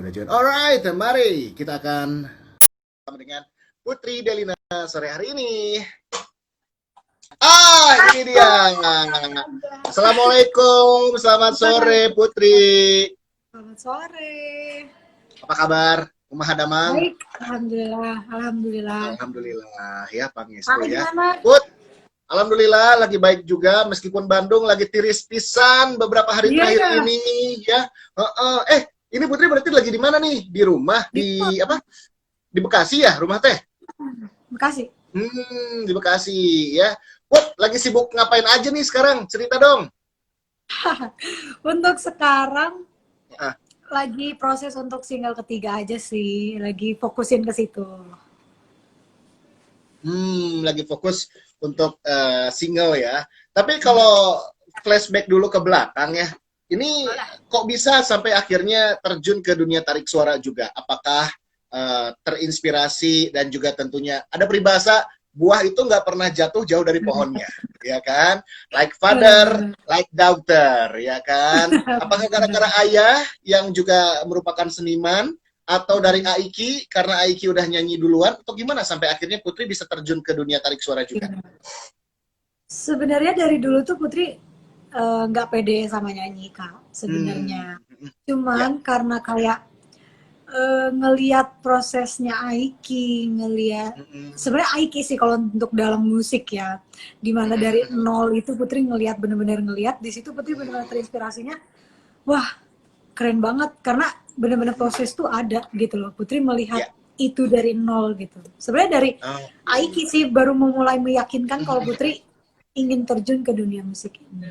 Jun. Alright, mari kita akan bersama dengan Putri Delina sore hari ini. Ini dia. Assalamualaikum, selamat sore Putri. Selamat sore. Apa kabar? Kumaha damang? Baik, alhamdulillah, alhamdulillah. Alhamdulillah ya, Pangestu Kakak ya. gimana? Put, alhamdulillah lagi baik juga meskipun Bandung lagi tiris pisan beberapa hari Iya terakhir ya, ini ya. Ini Putri berarti lagi di mana nih? Di rumah di di apa? Di Bekasi ya, rumah teh? Bekasi. Di Bekasi ya. Put, lagi sibuk ngapain aja nih sekarang? Cerita dong. Untuk sekarang Ah, lagi proses untuk single ketiga aja sih, lagi fokusin ke situ. lagi fokus untuk single ya. Tapi kalau flashback dulu ke belakang ya, ini kok bisa sampai akhirnya terjun ke dunia tarik suara juga? Apakah terinspirasi dan juga tentunya ada peribahasa buah itu nggak pernah jatuh jauh dari pohonnya, ya kan? Like father, Benar-benar. like daughter, ya kan? Apakah gara-gara ayah yang juga merupakan seniman atau dari Aiki karena Aiki udah nyanyi duluan atau gimana sampai akhirnya Putri bisa terjun ke dunia tarik suara juga? Sebenarnya dari dulu tuh Putri nggak pede sama nyanyi Kak, Hmm, sebenarnya. ya. Cuman karena kayak ngelihat prosesnya Aiki, ngelihat Mm-mm. sebenarnya Aiki sih kalau untuk dalam musik ya, dimana dari nol itu Putri ngelihat bener-bener ngelihat di situ Putri bener-bener terinspirasinya, wah keren banget karena bener-bener proses tuh ada gitu loh. Putri melihat Ya. itu dari nol gitu. Sebenarnya dari Oke. Aiki sih baru memulai meyakinkan kalau Putri ingin terjun ke dunia musik ini.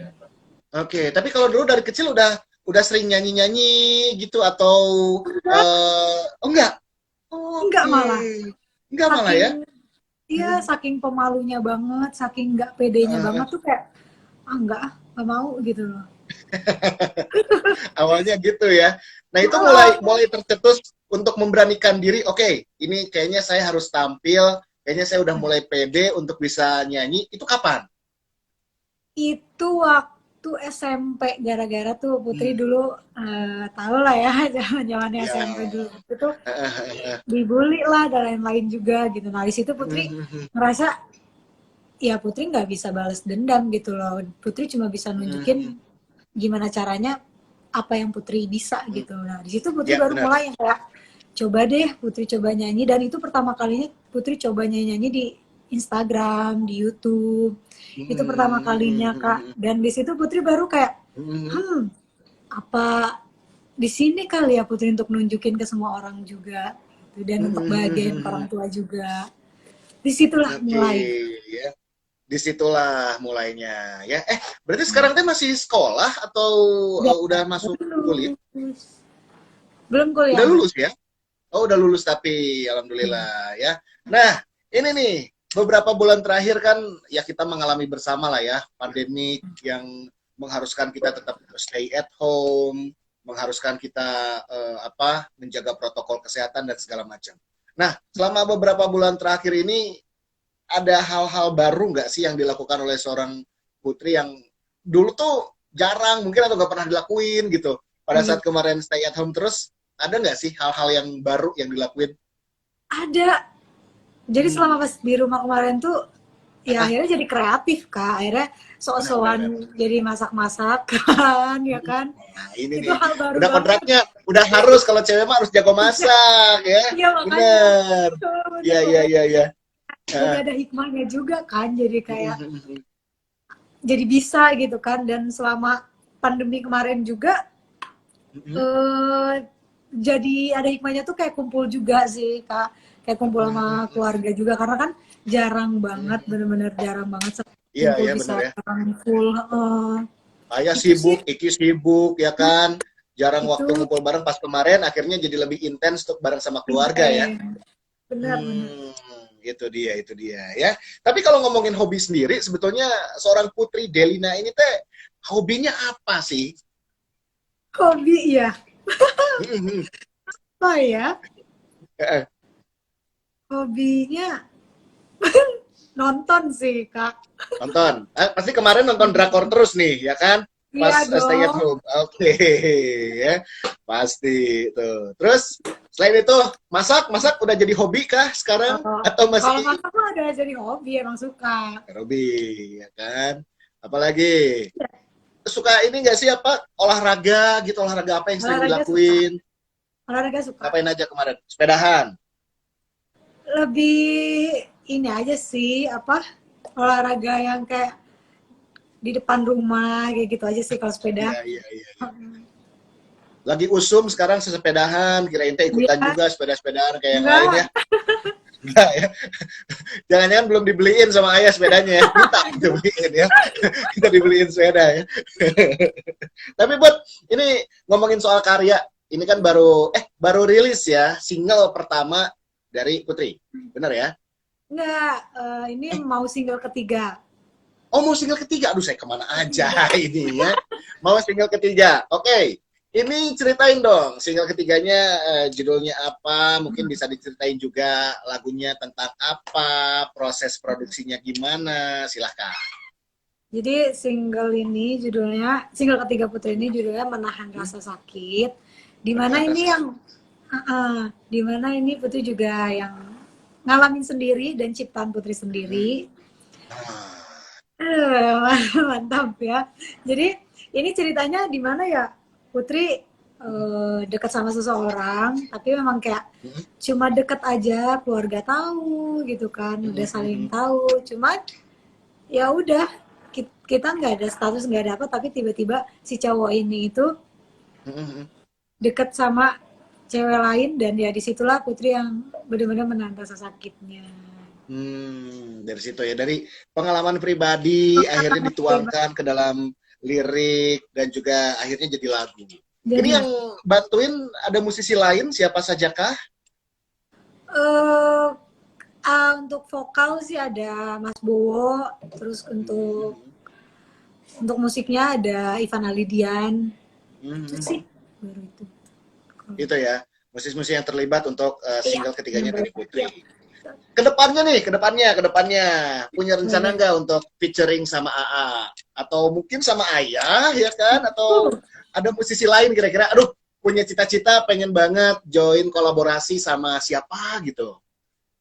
Oke, tapi kalau dulu dari kecil udah sering nyanyi-nyanyi gitu atau oh enggak? Enggak Oke. malah, Enggak malah saking ya? iya saking pemalunya banget, saking nggak pedenya banget tuh kayak enggak ah, nggak mau gitu loh. Awalnya gitu ya. Nah, itu mulai Awalnya mulai tercetus untuk memberanikan diri, oke, ini kayaknya saya harus tampil, kayaknya saya udah mulai pede untuk bisa nyanyi. Itu kapan? itu waktu SMP gara-gara tuh Putri Hmm, dulu tahu lah ya zaman-zamannya ya. SMP dulu itu tuh dibully lah dan lain-lain juga gitu. Nah di situ Putri ngerasa ya Putri nggak bisa balas dendam gitu loh. Putri cuma bisa nunjukin gimana caranya apa yang Putri bisa gitu. Nah di situ Putri Ya, baru benar. mulai yang kayak coba deh Putri coba nyanyi dan itu pertama kalinya Putri coba nyanyi-nyanyi di Instagram, di YouTube. Itu pertama kalinya Kak. Dan di situ Putri baru kayak, hmm, apa di sini kali ya Putri untuk nunjukin ke semua orang juga gitu. Dan untuk bahagiain orang tua juga. Disitulah Oke, mulai. ya. Disitulah mulainya ya. Berarti sekarang teh masih sekolah atau Udah udah masuk kuliah? lulus. Belum Udah kuliah. lulus ya? Oh, udah lulus tapi alhamdulillah ya. Nah, ini nih beberapa bulan terakhir kan ya kita mengalami bersama lah ya pandemik yang mengharuskan kita tetap stay at home, mengharuskan kita menjaga protokol kesehatan dan segala macam. Nah, selama beberapa bulan terakhir ini ada hal-hal baru nggak sih yang dilakukan oleh seorang putri yang dulu tuh jarang mungkin atau nggak pernah dilakuin gitu pada Iya. saat kemarin stay at home terus ada nggak sih hal-hal yang baru yang dilakuin? Ada. Jadi Hmm. selama pas di rumah kemarin tuh ya Ah, akhirnya jadi kreatif Kak. Akhirnya benar, benar, benar. sok-sokan jadi masak-masakan ya kan. Nah, ini Itu nih hal baru udah banget. kodratnya udah harus kalau cewek mah harus jago Iya, masak ya iya makanya. bener Bener ya ya banget. ya ya. Jadi Ah. ada hikmahnya juga kan. Jadi kayak jadi bisa gitu kan. Dan selama pandemi kemarin juga eh jadi ada hikmahnya tuh kayak kumpul juga sih Kak. Kayak kumpul sama keluarga juga karena kan jarang banget, bener-bener jarang banget Iya kumpul ya bisa bener ya. orang full. Ayah Itu sih, sibuk, Iki sibuk, ya kan? Jarang waktu itu ngumpul bareng pas kemarin, akhirnya jadi lebih intens untuk bareng sama keluarga ya. intens. Benar-benar. Hmm, itu dia ya. Tapi kalau ngomongin hobi sendiri, sebetulnya seorang Putri Delina ini teh hobinya apa sih? Hobi ya. Hmm, Oh ya, eh, hobinya nonton sih Kak. Nonton. Pasti kemarin nonton drakor terus nih, ya kan? pas Iya stay at dong. home. Oke, ya. Pasti tuh. Terus selain itu masak udah jadi hobi kah sekarang Kalau atau kalau masih masak mah udah jadi hobi, emang suka. hobi ya kan? Apalagi suka ini nggak sih apa olahraga gitu, olahraga apa yang sering Olahraga suka. dilakuin? Olahraga suka. Ngapain aja kemarin? Sepedahan. Lebih ini aja sih, apa, olahraga yang kayak di depan rumah, kayak gitu aja sih kalau sepeda. Iya, iya, iya. Lagi usum sekarang sesepedahan, kirain teh ikutan Iya, juga sepeda-sepedaan kayak yang lain enggak. ya. Enggak ya. Jangan-jangan belum dibeliin sama ayah sepedanya ya. Minta dibeliin ya. Kita dibeliin sepeda ya. Tapi buat ini ngomongin soal karya, ini kan baru rilis ya single pertama dari Putri. Bener ya? Enggak, ini mau single ketiga. Oh, mau single ketiga. Aduh, saya kemana aja Ketiga. ini ya. Mau single ketiga. Oke. Ini ceritain dong, single ketiganya judulnya apa, mungkin bisa diceritain juga lagunya tentang apa, proses produksinya gimana, silahkan. Jadi single ketiga Putri ini judulnya Menahan Rasa Sakit. Dimana Menahan ini rasa yang, sakit. dimana ini Putri juga yang ngalamin sendiri dan ciptaan Putri Hmm. sendiri. Ah. Mantap ya. Jadi ini ceritanya di mana ya Putri dekat sama seseorang, tapi memang kayak Hmm. cuma deket aja, keluarga tahu gitu kan, Hmm. udah saling Hmm. tahu. Cuma ya udah kita nggak ada status, nggak ada apa, tapi tiba-tiba si cowok ini itu Hmm. deket sama cewek lain, dan ya disitulah Putri yang benar-benar menahan rasa sakitnya. Dari situ ya, dari pengalaman pribadi akhirnya dituangkan ke dalam lirik dan juga akhirnya jadi lagu. Ini Dan yang bantuin ada musisi lain siapa sajakah? eh untuk vokal sih ada Mas Bowo, terus Hmm. untuk musiknya ada Ivan Alidian. Itu Hmm. sih baru itu. Itu ya, musisi-musisi yang terlibat untuk Iya, single yang ketiganya dari ya. Putri. Kedepannya punya rencana nggak untuk featuring sama AA atau mungkin sama Ayah ya kan? Atau ada musisi lain kira-kira? Aduh, punya cita-cita pengen banget join kolaborasi sama siapa gitu.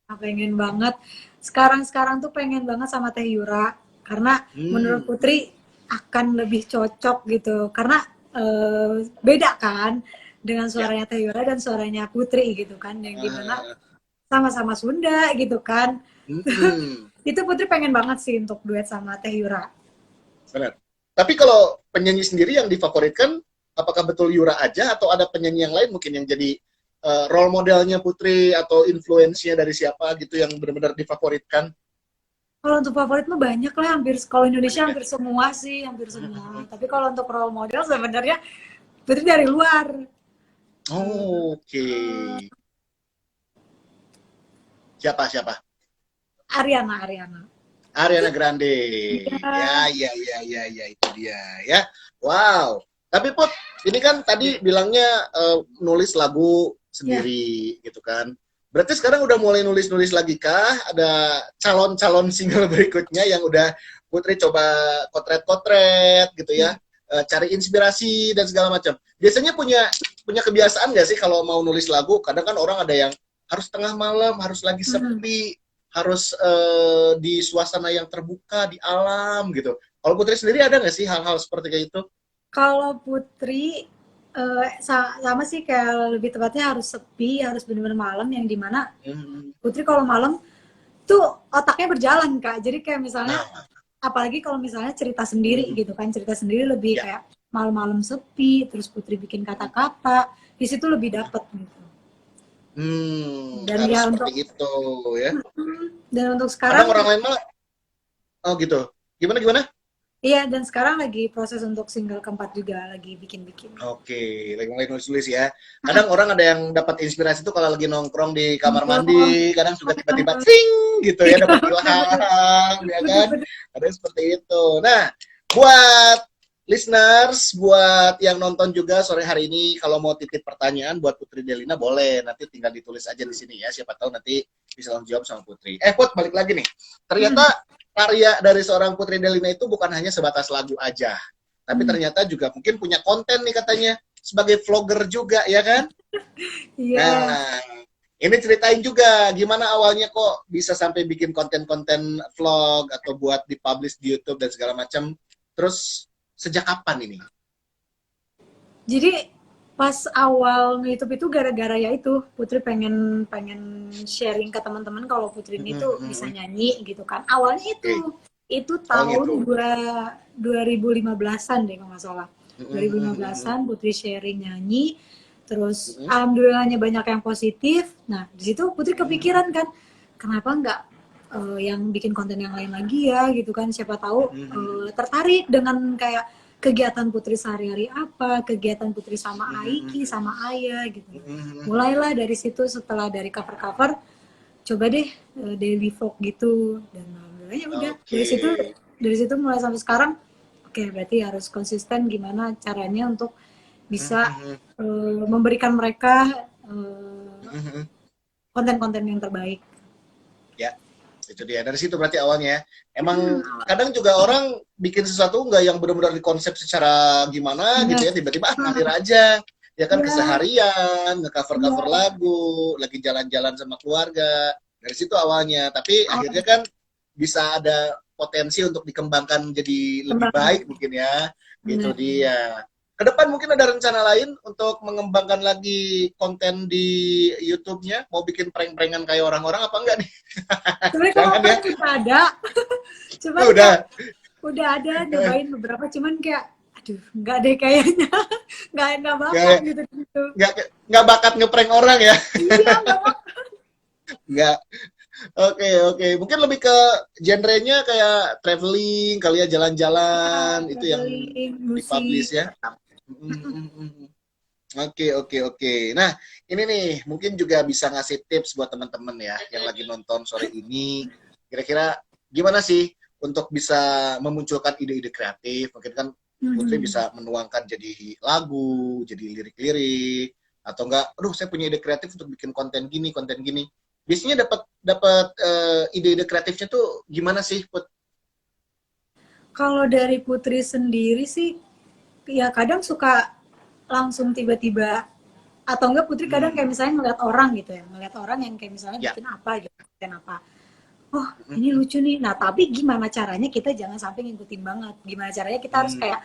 Pengen banget. Sekarang tuh pengen banget sama Teh Yura, karena menurut Hmm, Putri akan lebih cocok gitu. Karena beda kan dengan ya. suaranya Teh Yura dan suaranya Putri gitu kan, yang dimana Uh, sama-sama Sunda gitu kan. hmm, Itu Putri pengen banget sih untuk duet sama Teh Yura. benar. Tapi kalau penyanyi sendiri yang difavoritkan, apakah betul Yura aja atau ada penyanyi yang lain mungkin yang jadi role modelnya Putri atau influence-nya dari siapa gitu yang benar-benar difavoritkan? Kalau untuk favorit mah banyak lah, kalau Indonesia Banyak ya? hampir semua sih, hampir semua. Tapi kalau untuk role model sebenarnya Putri dari luar. Oke. Siapa? Ariana. Ariana Grande. Iya, Ya, itu dia ya. Wow. Tapi Put, ini kan tadi bilangnya nulis lagu ya. sendiri gitu kan. Berarti sekarang udah mulai nulis-nulis lagi kah? Ada calon-calon single berikutnya yang udah Putri coba kotret-kotret gitu ya. Cari inspirasi dan segala macam. Biasanya punya kebiasaan nggak sih kalau mau nulis lagu? Kadang kan orang ada yang harus tengah malam, harus lagi sepi, harus di suasana yang terbuka, di alam gitu. Kalau Putri sendiri ada nggak sih hal-hal seperti kayak itu? Kalau Putri sama sih, kayak lebih tepatnya harus sepi, harus benar-benar malam, yang dimana Hmm. Putri kalau malam tuh otaknya berjalan Kak. Jadi kayak misalnya, Nah, apalagi kalau misalnya cerita sendiri hmm. gitu kan, cerita sendiri lebih Ya. kayak malam-malam sepi, terus Putri bikin kata-kata, di situ lebih dapet gitu. Dan Harus ya seperti untuk itu ya. Kadang sekarang, orang lain mah, oh gitu. Gimana? iya, dan sekarang lagi proses untuk single keempat juga, lagi bikin-bikin. Oke, lagi mulai nulis-nulis ya. Kadang orang ada yang dapat inspirasi itu kalau lagi nongkrong di kamar Nongkrong. mandi, kadang suka tiba-tiba sing gitu ya, dapat Bener-bener. ilham, ya kan? Bener-bener. Ada yang seperti itu. Nah, buat listeners, buat yang nonton juga sore hari ini, kalau mau titip pertanyaan buat Putri Delina boleh, nanti tinggal ditulis aja di sini ya. Siapa tahu nanti bisa langsung jawab sama Putri. Put, balik lagi nih. Ternyata karya dari seorang Putri Delina itu bukan hanya sebatas lagu aja. tapi ternyata juga mungkin punya konten nih katanya sebagai vlogger juga ya kan? Iya. Nah, ini ceritain juga gimana awalnya kok bisa sampai bikin konten-konten vlog atau buat dipublish di YouTube dan segala macam. Terus sejak kapan ini? Jadi pas awal nge-YouTube itu gara-gara ya itu Putri pengen pengen sharing ke teman-teman kalau Putri ini tuh bisa nyanyi gitu kan. Awalnya Oke. itu Oh tahun gitu. 2015-an deh kalau nggak salah. 2015-an Putri sharing nyanyi, terus Mm-mm. alhamdulillahnya banyak yang positif. Nah, di situ Putri kepikiran kan, kenapa nggak yang bikin konten yang lain lagi ya gitu kan, siapa tahu tertarik dengan kayak kegiatan Putri sehari-hari apa, kegiatan Putri sama Aiki, sama Ayah gitu. Mulailah dari situ setelah dari cover-cover, coba deh daily vlog gitu dan alhamdulillah ya udah Oke. dari situ mulai sampai sekarang. Oke, berarti harus konsisten gimana caranya untuk bisa memberikan mereka konten-konten yang terbaik. Ya, itu dia. Dari situ berarti awalnya. Emang kadang juga orang bikin sesuatu nggak yang benar-benar dikonsep secara gimana gitu Benar. ya, tiba-tiba ngalir aja. Ya kan Ya, keseharian, nge-cover-cover ya. lagu, lagi jalan-jalan sama keluarga. Dari situ awalnya. Tapi akhirnya kan bisa ada potensi untuk dikembangkan jadi lebih Kembang. baik mungkin ya. Itu Benar. dia. Ke depan mungkin ada rencana lain untuk mengembangkan lagi konten di YouTube-nya? Mau bikin prank-prankan kayak orang-orang apa enggak nih? Sebenarnya kalau Jangan ya. prank udah ada, cuman kayak Udah. udah ada nyobain beberapa, cuman kayak aduh nggak deh kayaknya, nggak bakat Nggak, gitu gitu. nggak bakat ngeprank orang ya. Iya nggak bakat. Nggak. Oke, oke. Mungkin lebih ke genrenya kayak traveling, kali ya jalan-jalan. Itu yang Traveling, musik. dipublish ya. Oke, oke, oke. Nah, ini nih mungkin juga bisa ngasih tips buat teman-teman ya yang lagi nonton sore ini. Kira-kira gimana sih untuk bisa memunculkan ide-ide kreatif? Mungkin kan Putri bisa menuangkan jadi lagu, jadi lirik-lirik, atau enggak? Aduh, saya punya ide kreatif untuk bikin konten gini, konten gini. Biasanya dapat dapat ide-ide kreatifnya tuh gimana sih, Put? Kalau dari Putri sendiri sih, ya kadang suka langsung tiba-tiba, atau enggak Putri kadang kayak Hmm, misalnya ngeliat orang gitu ya, ngeliat orang yang kayak misalnya ya. bikin apa gitu, bikin apa. Oh, ini lucu nih. Nah, tapi gimana caranya kita jangan sampai ngikutin banget. Gimana caranya kita harus Hmm, kayak,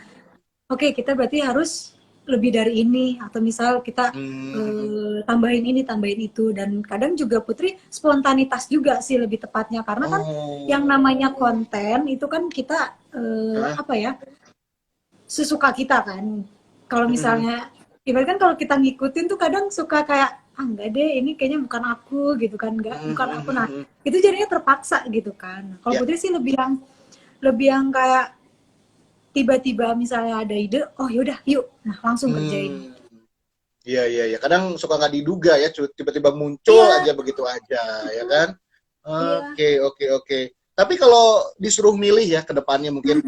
oke, kita berarti harus lebih dari ini. Atau misal kita hmm, tambahin ini, tambahin itu. Dan kadang juga Putri spontanitas juga sih lebih tepatnya. Karena kan yang namanya oh, konten itu kan kita, hah? apa ya, sesuka kita kan. Kalau Hmm, misalnya, ibaratkan kalau kita ngikutin tuh kadang suka kayak, ah enggak deh, ini kayaknya bukan aku gitu kan, enggak, bukan aku. Nah, itu jadinya terpaksa gitu kan. Kalau ya. Putri sih lebih yang kayak tiba-tiba misalnya ada ide, oh yaudah yuk, nah langsung kerjain. Hmm. Iya, iya, iya. Kadang suka nggak diduga ya, tiba-tiba muncul Iya, aja begitu aja, ya kan? iya. Oke, oke, oke. Tapi kalau disuruh milih ya ke depannya mungkin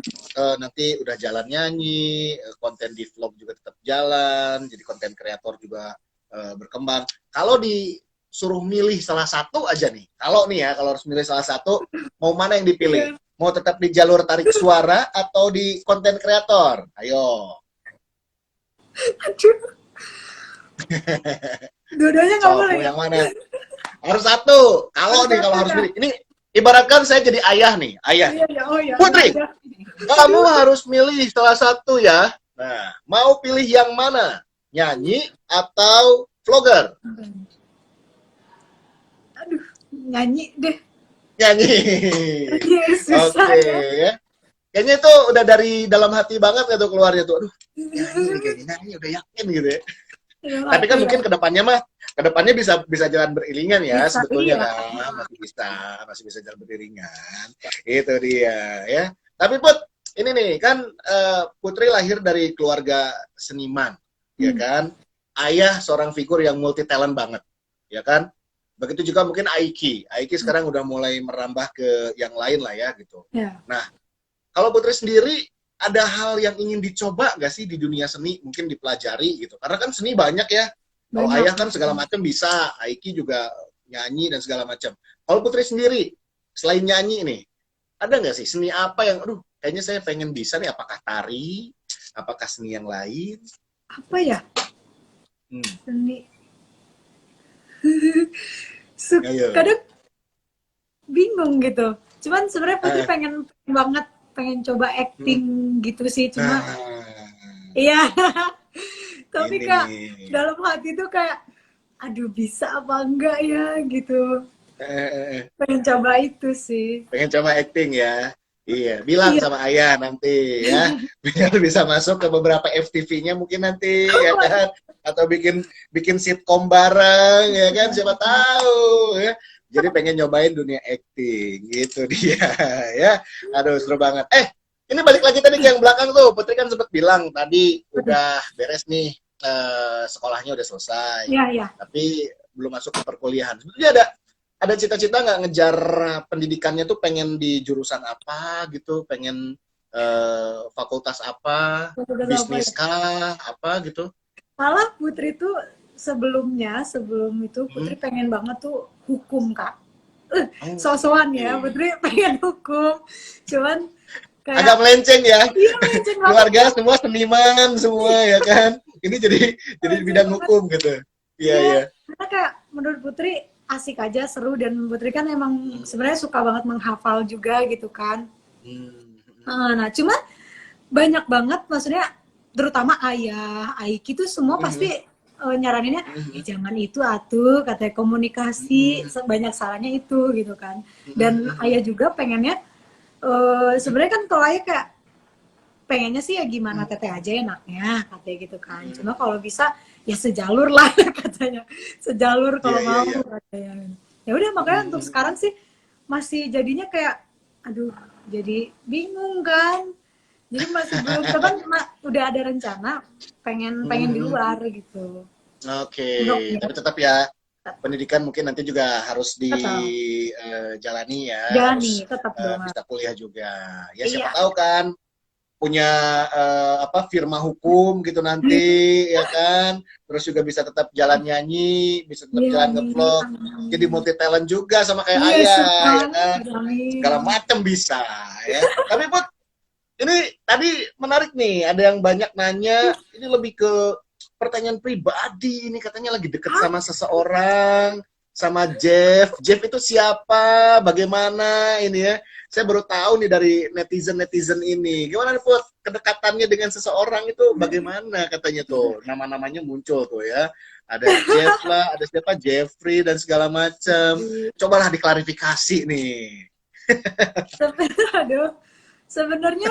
nanti udah jalan nyanyi, konten di vlog juga tetap jalan, jadi konten kreator juga berkembang. Kalau disuruh milih salah satu aja nih, kalau nih ya, kalau harus milih salah satu, mau mana yang dipilih? Iya. Mau tetap di jalur tarik suara atau di konten kreator? Ayo. Aduh, dua-duanya nggak Sok, boleh mau ya. yang mana? Harus satu. Harus Kalau satu harus ya. milih. Ini ibaratkan saya jadi ayah nih, ayah Iya nih. ya, oh ya, ya Putri, udah. kamu Aduh. harus milih salah satu ya. Nah, mau pilih yang mana? Nyanyi atau vlogger? Aduh, nyanyi deh. Nyanyi. Nyanyi susah Oke ya. ya. Kayaknya itu udah dari dalam hati banget ya tuh keluarnya tuh. Aduh, nyanyi nih kayaknya nyanyi udah yakin gitu ya. Dalam Tapi kan hati ya. mungkin kedepannya bisa bisa jalan beriringan ya Bisa, sebetulnya iya. kan masih bisa jalan beriringan. Itu dia ya. Tapi Put, ini nih kan Putri lahir dari keluarga seniman, ya Hmm, kan? Ayah seorang figur yang multi talent banget, ya kan? Begitu juga mungkin Aiki. Aiki sekarang udah mulai merambah ke yang lain lah ya gitu. ya, Nah, kalau Putri sendiri ada hal yang ingin dicoba nggak sih di dunia seni? Mungkin dipelajari gitu. Karena kan seni banyak ya. Kalau banyak. ayah kan segala macam bisa, Aiki juga nyanyi dan segala macam. Kalau Putri sendiri, selain nyanyi nih, ada nggak sih seni apa yang, aduh, kayaknya saya pengen bisa nih, apakah tari, Apakah seni yang lain? Apa ya? Hmm. Seni. Ayo. Kadang bingung gitu. Cuman sebenarnya Putri Ah, pengen banget pengen coba hmm. acting gitu sih. Cuma Nah, iya, tapi ini Kak nih. dalam hati tuh kayak aduh bisa apa enggak ya gitu. Eh, eh, eh. Pengen coba itu sih. Pengen coba acting ya? Iya, bilang Iya. sama ayah nanti ya, biar bisa masuk ke beberapa FTV-nya mungkin nanti ya kan, atau bikin bikin sitkom bareng ya kan, siapa tahu ya. Jadi pengen nyobain dunia acting, gitu dia ya. Aduh, seru banget. Ini balik lagi tadi ke yang belakang tuh, Putri kan sempat bilang tadi udah beres nih, sekolahnya udah selesai, Iya, iya. tapi belum masuk ke perkuliahan. Sebetulnya ada cita-cita nggak ngejar pendidikannya tuh pengen di jurusan apa gitu, pengen fakultas apa, Udah apa bisnis ya? kah, apa gitu? Malah Putri tuh sebelum itu Hmm? Putri pengen banget tuh hukum Kak. Eh, Oh, so-soan ya, oke. Putri pengen hukum. Cuman Agak kayak melenceng ya, iya melenceng banget keluarga Kak. semua seniman semua ya kan, ini jadi Melenceng bidang banget. hukum gitu. Iya, Iya, iya. karena kayak menurut Putri asik aja, seru, dan Putri kan emang Hmm, sebenarnya suka banget menghafal juga gitu kan. hmm, Nah, cuma banyak banget maksudnya terutama ayah, Aiki tuh semua pasti hmm, nyaraninnya hmm, jangan itu atuh, katanya komunikasi hmm, banyak salahnya itu gitu kan. hmm, Dan ayah hmm, juga pengennya sebenarnya kan kalau ayah kayak pengennya sih ya gimana teteh aja enaknya katanya gitu kan. Cuma hmm. kalau bisa ya sejalur lah katanya. Sejalur Iya, kalau iya, mau iya. katanya. Ya udah makanya Hmm, untuk hmm, sekarang sih masih jadinya kayak aduh jadi bingung kan. Jadi masih belum teman udah ada rencana pengen hmm, pengen di hmm. luar gitu. Oke, Untuk ya tapi tetap ya pendidikan mungkin nanti juga harus tetap dijalani ya, jalani harus tetap dong. bisa kuliah juga. Ya siapa Iya. tahu kan punya apa firma hukum gitu nanti ya kan. Terus juga bisa tetap jalan nyanyi, bisa tetap Iya jalan nih. ngevlog. Jadi multi talent juga sama kayak Iya ayah ya kan. sekali. Segala macam bisa ya. Tapi Put, ini tadi menarik nih, ada yang banyak nanya, ini lebih ke pertanyaan pribadi, ini katanya lagi deket Ah, sama seseorang, sama Jeff. Jeff itu siapa? Bagaimana ini ya? Saya baru tahu nih dari netizen-netizen ini. Gimana nih, Put? Kedekatannya dengan seseorang itu bagaimana katanya tuh? Nama-namanya muncul tuh ya. Ada Jeff lah, ada siapa? Jeffrey dan segala macam. Cobalah diklarifikasi nih. aduh. Sebenarnya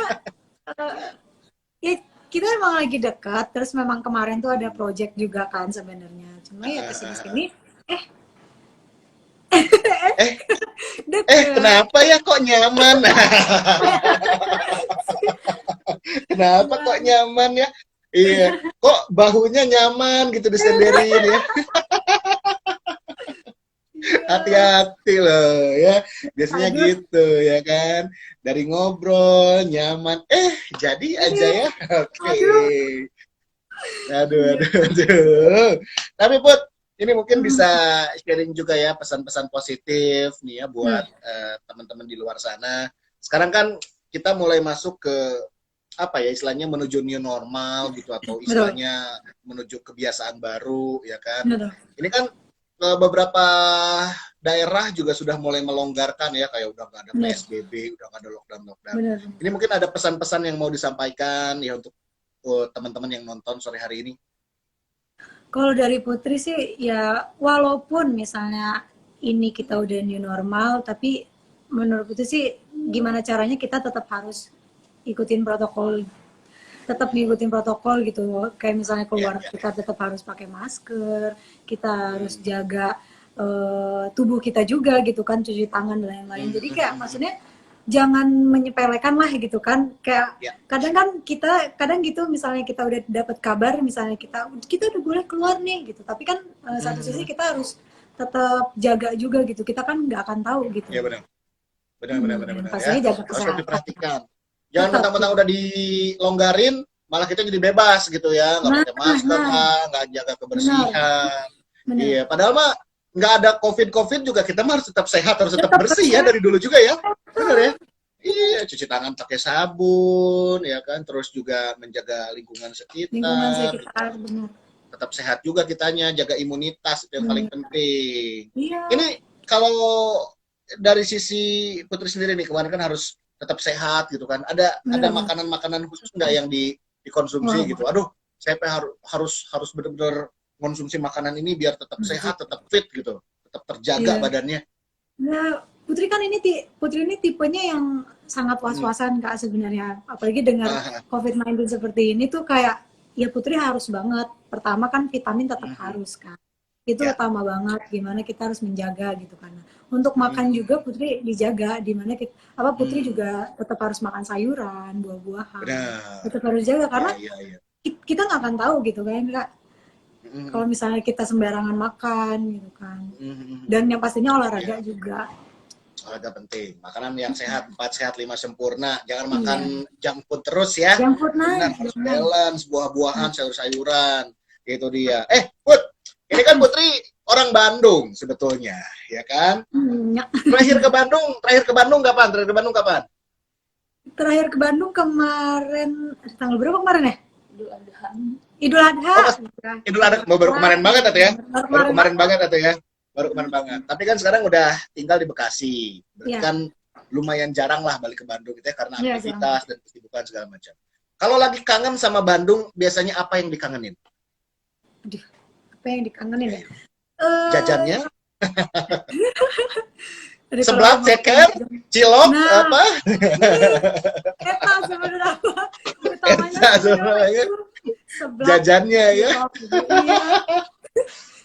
eh, ya kita emang lagi dekat. Terus memang kemarin tuh ada project juga kan sebenarnya. Cuma ya kesini sini eh Eh, deket. kenapa ya kok nyaman? Kenapa kok Iya. nyaman ya? Iya, kok bahunya nyaman gitu disenderin ya. Iya. Hati-hati loh ya. Biasanya Aduh. gitu ya kan. Dari ngobrol nyaman, jadi aja Iya. ya. Oke. Aduh. Aduh, Iya. aduh, aduh. Tapi Put, ini mungkin bisa Hmm. sharing juga ya pesan-pesan positif nih ya buat Hmm. teman-teman di luar sana. Sekarang kan kita mulai masuk ke apa ya istilahnya menuju new normal gitu atau Betul. istilahnya menuju kebiasaan baru ya kan. Betul. Ini kan beberapa daerah juga sudah mulai melonggarkan ya kayak udah nggak ada Benar. PSBB, udah nggak ada lockdown. Benar. Ini mungkin ada pesan-pesan yang mau disampaikan ya untuk teman-teman yang nonton sore hari ini. Kalau dari Putri sih ya walaupun misalnya ini kita udah new normal, tapi menurut Putri sih gimana caranya kita tetap harus ikutin protokol, tetap ngikutin protokol gitu. Kayak misalnya Ya, keluar ya. kita tetap harus pakai masker, kita harus Hmm. jaga tubuh kita juga gitu kan, cuci tangan dan lain-lain. Hmm, Jadi hmm, kayak hmm, hmm. maksudnya jangan menyepelekan lah gitu kan. Kayak Ya. kadang kan kita kadang gitu misalnya kita udah dapat kabar misalnya kita udah boleh keluar nih gitu. Tapi kan Hmm, satu hmm, sisi hmm. kita harus tetap jaga juga gitu. Kita kan nggak akan tahu gitu. Ya benar. Benar ya. Pastinya jaga Harus tetap kesehatan. diperhatikan. Jangan Tetap mentang-mentang gitu. udah dilonggarin, malah kita jadi bebas gitu ya, nggak Nah, pakai masker nah, lah, nggak jaga benar, kebersihan. benar. Iya, padahal mah nggak ada COVID juga kita mah harus tetap sehat, harus tetap Tetap bersih ya kesehatan. dari dulu juga ya. Bener ya? Iya, cuci tangan pakai sabun, ya kan, terus juga menjaga lingkungan Lingkungan sekitar, sekitar, benar. tetap sehat juga kitanya, jaga imunitas itu yang paling Benar. penting. Iya. Ini kalau dari sisi Putri sendiri nih, kemarin kan harus tetap sehat gitu kan. Ada Benar, benar. makanan-makanan khusus nggak yang dikonsumsi Wah, gitu? Aduh, saya harus benar-benar konsumsi makanan ini biar tetap sehat, tetap fit gitu, tetap terjaga iya. badannya. Nah, Putri kan ini Putri ini tipenya yang sangat Hmm. was-wasan Kak sebenarnya. Apalagi dengar Ah, COVID-19 seperti ini tuh kayak ya Putri harus banget. Pertama kan vitamin tetap hmm, harus kan. Itu ya. utama banget gimana kita harus menjaga gitu kan. Untuk makan Hmm, juga Putri dijaga di mana kita apa Putri hmm, juga tetap harus makan sayuran, buah-buahan. benar. Tetap harus jaga Ya, karena ya, ya. kita nggak akan tahu gitu kan Kak. Hmm, Kalau misalnya kita sembarangan makan gitu kan. Dan hmm, yang pastinya olahraga ya. juga. Olahraga penting. Makanan yang sehat, 4 sehat, 5 sempurna. Jangan makan Iya. junk food terus ya. Junk food Benar, naik, harus jangan. balance, buah-buahan, Nah, sayur-sayuran. Itu dia. Put, ini kan Putri orang Bandung sebetulnya, ya kan? ya. Terakhir ke Bandung kapan? Terakhir ke Bandung kapan? Terakhir ke Bandung kemarin, tanggal berapa kemarin ya? Idul Adha. Idul Adha. Oh, pas Ya, Idul Adha, Idul baru Adha. kemarin banget atau ya? Baru Baru kemarin kemarin banget. banget atau ya? Baru kemarin banget. Tapi kan sekarang udah tinggal di Bekasi. Berarti Iya, kan lumayan jarang lah balik ke Bandung gitu ya karena iya jangan. aktivitas dan kesibukan segala macam. Kalau lagi kangen sama Bandung, biasanya apa yang dikangenin? Aduh, apa yang dikangenin Ya, ya? ya. Eh, Jajannya, Jadi kalau seblak, ngomongin ceker, jajan, cilok, nah, apa? ini eta sebenarnya apa? Utamanya Eta sebenarnya semuanya itu seblak, jajannya ya. cilok, gitu. Iya.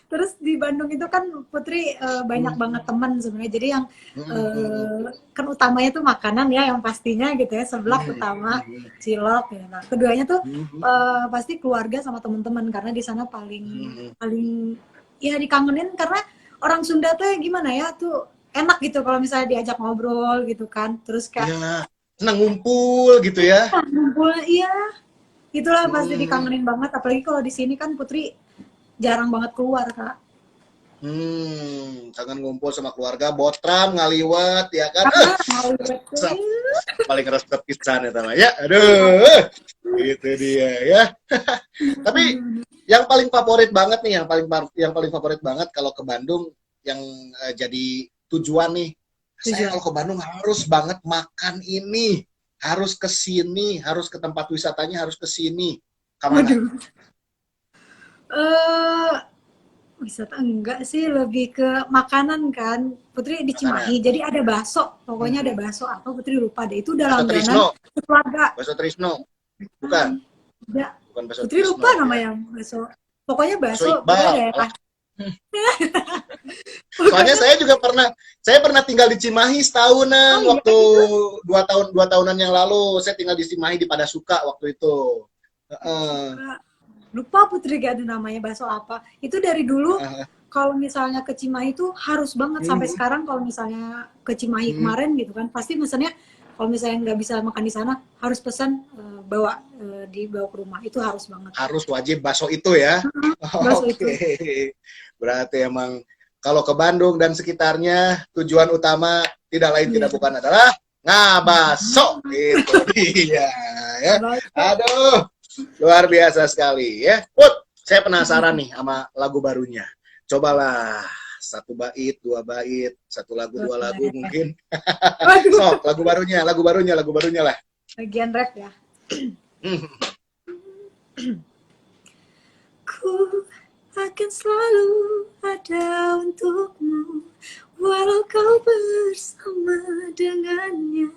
Terus di Bandung itu kan Putri banyak banget teman sebenarnya. Jadi yang kan utamanya tuh makanan ya yang pastinya gitu ya, seblak utama, cilok ya. Nah, keduanya tuh pasti keluarga sama teman-teman karena di sana paling paling ya dikangenin karena orang Sunda tuh gimana ya tuh enak gitu kalau misalnya diajak ngobrol gitu kan. Terus kayak Ya, senang ngumpul gitu ya. ngumpul iya, itulah pasti Hmm, dikangenin banget apalagi kalau di sini kan Putri jarang banget keluar, Kak. kangen ngumpul sama keluarga, botram, ngaliwat, ya kan? Karena mau betul. Paling resep pisan ya teman ya. Aduh, itu dia ya. Tapi yang paling favorit banget nih, yang paling favorit banget kalau ke Bandung yang jadi tujuan nih. Saya Tujuan. kalau ke Bandung harus banget makan ini, harus ke sini, harus ke tempat wisatanya, harus ke sini. Kemana? Waduh. Eh wisata enggak sih, lebih ke makanan kan. Putri di Cimahi, Makanan. jadi ada bakso. Pokoknya ada Hmm. bakso apa Putri lupa deh. Itu udah Bakso langganan Trisno, keluarga. bakso Trisno, bukan, Kan. Enggak. bukan bakso Putri lupa Trisno ya. namanya bakso. Pokoknya Bakso bakso, pokoknya Iqbal. daerah. Soalnya Pokoknya, saya pernah tinggal di Cimahi oh setahunan iya, waktu itu 2 tahunan yang lalu. Saya tinggal di Cimahi di Padasuka waktu itu. Heeh. suka. Lupa Putri gak ada namanya bakso apa. Itu dari dulu kalau misalnya ke Cimahi itu harus banget sampai Hmm, sekarang kalau misalnya ke Cimahi hmm. kemarin gitu kan pasti pesannya kalau misalnya nggak bisa makan di sana harus pesan bawa dibawa ke rumah itu harus banget Harus wajib bakso itu ya. bakso Oke. itu. Berarti emang kalau ke Bandung dan sekitarnya tujuan utama tidak lain Iya. tidak bukan adalah ngabaso. Itu dia ya. Bakso. Aduh, luar biasa sekali ya. Saya penasaran nih sama lagu barunya. Cobalah satu bait, dua bait, satu lagu, dua lagu mungkin. Waduh, Sok, lagu barunya lah. bagian rap ya. Hmm. Ku akan selalu ada untukmu walau kau bersama dengannya.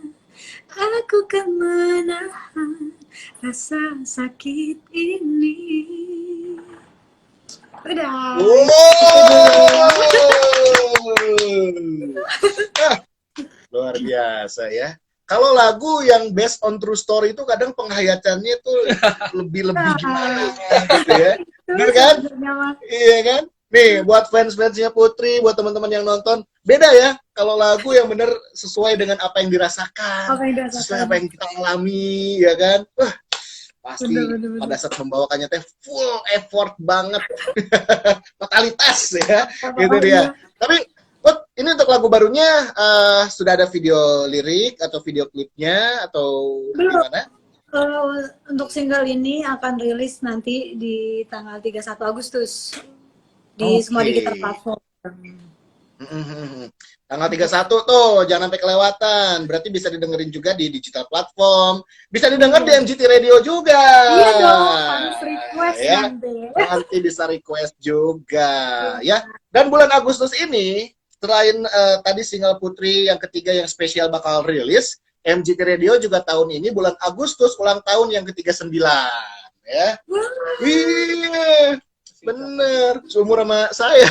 Aku kan menahan rasa sakit ini. Udah. Ah, luar biasa ya. Kalau lagu yang based on true story itu kadang penghayatannya tuh lebih gimana gitu ya. Bener Terus kan? sebenarnya mah Iya kan? Nih, buat fans-fansnya Putri, buat teman-teman yang nonton, beda ya kalau lagu yang bener sesuai dengan apa yang dirasakan, apa yang sesuai dirasakan. apa yang kita alami, ya kan? Wah, pasti pada Bener. saat membawakannya teh full effort banget, totalitas ya, Apa gitu iya. dia. Tapi, Put, ini untuk lagu barunya sudah ada video lirik atau video klipnya atau Belum. gimana? Untuk single ini akan rilis nanti di tanggal 31 Agustus di semua Oke. digital platform. Tanggal 31 tuh, jangan sampai kelewatan. Berarti bisa didengerin juga di digital platform. Bisa didengar di MGT Radio juga. Iya dong, harus request Ya, nanti. nanti bisa request juga. Ya, dan bulan Agustus ini, selain tadi single Putri yang ketiga yang spesial bakal rilis, MGT Radio juga tahun ini bulan Agustus ulang tahun yang ke-39. Ya. Wah, Wih, bener. Seumur sama saya.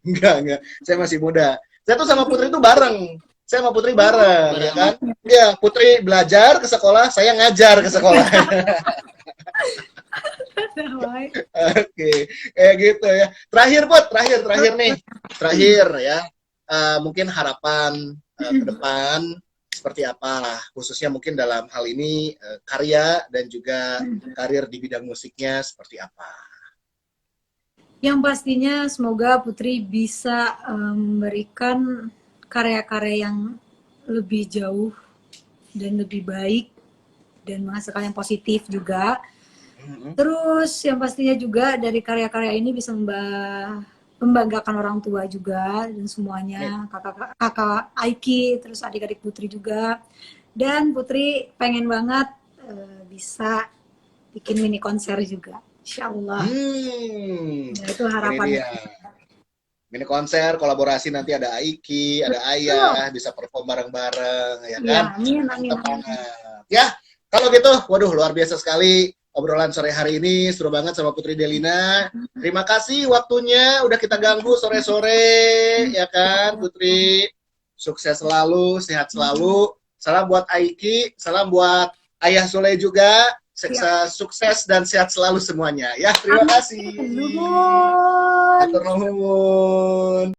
Enggak. Saya masih muda. Saya tuh sama Putri tuh bareng. Saya sama Putri bareng, ya kan? Iya, Putri belajar ke sekolah, saya ngajar ke sekolah. Oke, kayak gitu ya. Terakhir, Put, terakhir nih. Terakhir ya. Mungkin harapan ke depan seperti apa, khususnya mungkin dalam hal ini karya dan juga karir di bidang musiknya seperti apa. yang pastinya semoga Putri bisa memberikan karya-karya yang lebih jauh dan lebih baik dan menghasilkan yang positif juga. Terus yang pastinya juga dari karya-karya ini bisa membanggakan orang tua juga dan semuanya, kakak Aiki, terus adik-adik Putri juga. Dan Putri pengen banget bisa bikin mini konser juga, insya Allah. Nah, itu harapan. Mini konser, kolaborasi nanti ada Aiki, ada Ayah, bisa perform bareng-bareng, ya kan? Ya, Mantap banget. Ya, kalau gitu, waduh luar biasa sekali obrolan sore hari ini, seru banget sama Putri Delina. Terima kasih waktunya, udah kita ganggu sore-sore, ya kan Putri? Sukses selalu, sehat selalu. Salam buat Aiki, salam buat Ayah Sule juga. Sukses dan sehat selalu semuanya. Ya, terima kasih. Atur nuhun.